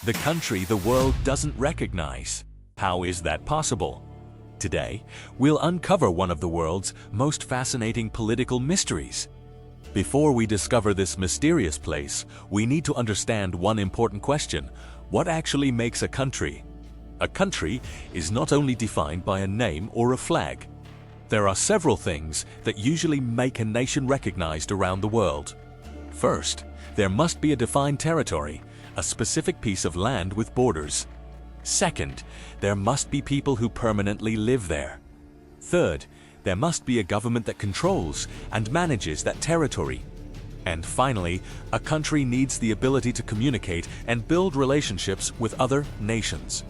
the country the world doesn't recognize. How is that possible? Today, we'll uncover one of the world's most fascinating political mysteries. Before we discover this mysterious place, we need to understand one important question: what actually makes a country? A country is not only defined by a name or a flag. There are several things that usually make a nation recognized around the world. First, there must be a defined territory, a specific piece of land with borders. Second, there must be people who permanently live there. Third, there must be a government that controls and manages that territory. And finally, a country needs the ability to communicate and build relationships with other nations.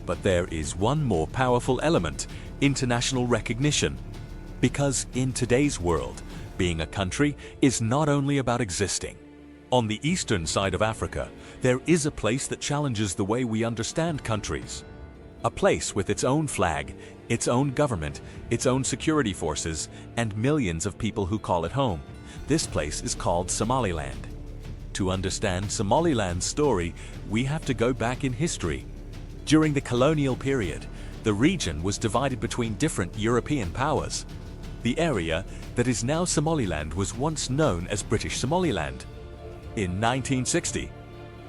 But there is one more powerful element: international recognition. Because in today's world, being a country is not only about existing. On the eastern side of Africa, there is a place that challenges the way we understand countries. A place with its own flag, its own government, its own security forces, and millions of people who call it home. This place is called Somaliland. To understand Somaliland's story, we have to go back in history. During the colonial period, the region was divided between different European powers. The area that is now Somaliland was once known as British Somaliland. In 1960,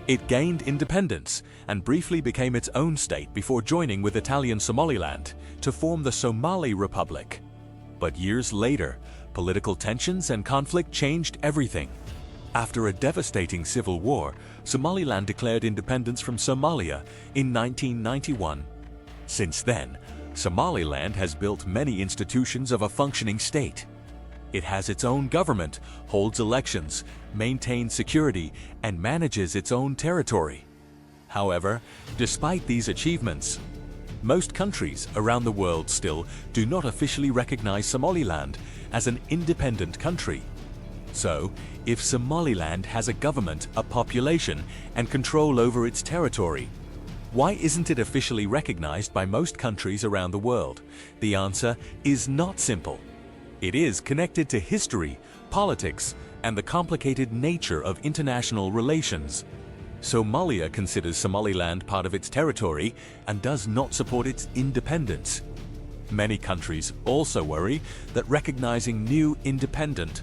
it gained independence and briefly became its own state before joining with Italian Somaliland to form the Somali Republic. But years later, political tensions and conflict changed everything. After a devastating civil war, Somaliland declared independence from Somalia in 1991. Since then, Somaliland has built many institutions of a functioning state. It has its own government, holds elections, maintains security, and manages its own territory. However, despite these achievements, most countries around the world still do not officially recognize Somaliland as an independent country. So, if Somaliland has a government, a population, and control over its territory, why isn't it officially recognized by most countries around the world? The answer is not simple. It is connected to history, politics, and the complicated nature of international relations. Somalia considers Somaliland part of its territory and does not support its independence. Many countries also worry that recognizing new independent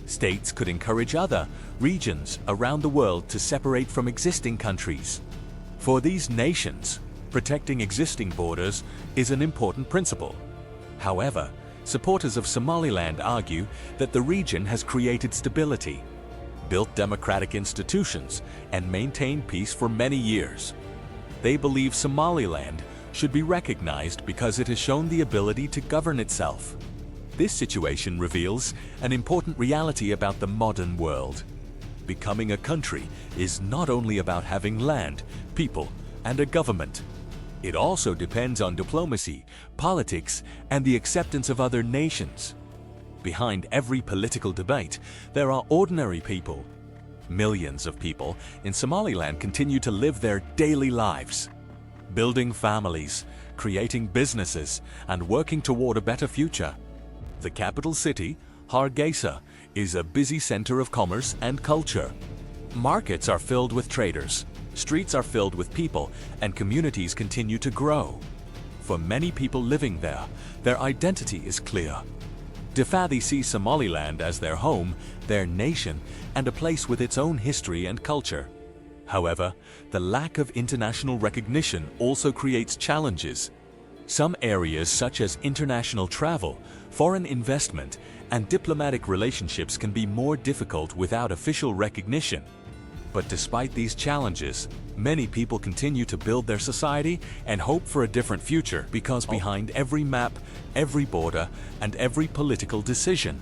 states could encourage other regions around the world to separate from existing countries. For these nations, protecting existing borders is an important principle. However, supporters of Somaliland argue that the region has created stability, built democratic institutions, and maintained peace for many years. They believe Somaliland should be recognized because it has shown the ability to govern itself. This situation reveals an important reality about the modern world. Becoming a country is not only about having land, people, and a government. It also depends on diplomacy, politics, and the acceptance of other nations. Behind every political debate, there are ordinary people. Millions of people in Somaliland continue to live their daily lives, building families, creating businesses, and working toward a better future. The capital city, Hargeisa, is a busy center of commerce and culture. Markets are filled with traders. Streets are filled with people, and communities continue to grow. For many people living there, their identity is clear. Defadi see Somaliland as their home, their nation, and a place with its own history and culture. However, the lack of international recognition also creates challenges. Some areas such as international travel, foreign investment, and diplomatic relationships can be more difficult without official recognition. But despite these challenges, many people continue to build their society and hope for a different future, because behind every map, every border, and every political decision,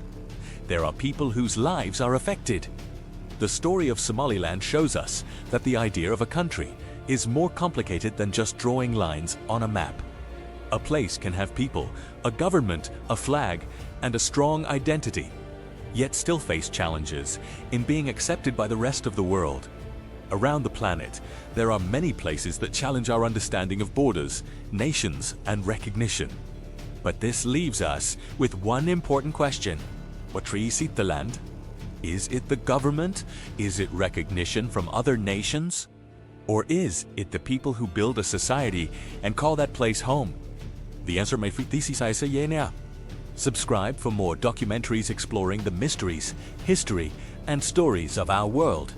there are people whose lives are affected. The story of Somaliland shows us that the idea of a country is more complicated than just drawing lines on a map. A place can have people, a government, a flag, and a strong identity, yet still face challenges in being accepted by the rest of the world. Around the planet, there are many places that challenge our understanding of borders, nations, and recognition. But this leaves us with one important question: what trees eat the land? Is it the government? Is it recognition from other nations? Or is it the people who build a society and call that place home? The answer may be ASIENA. Subscribe for more documentaries exploring the mysteries, history, and stories of our world.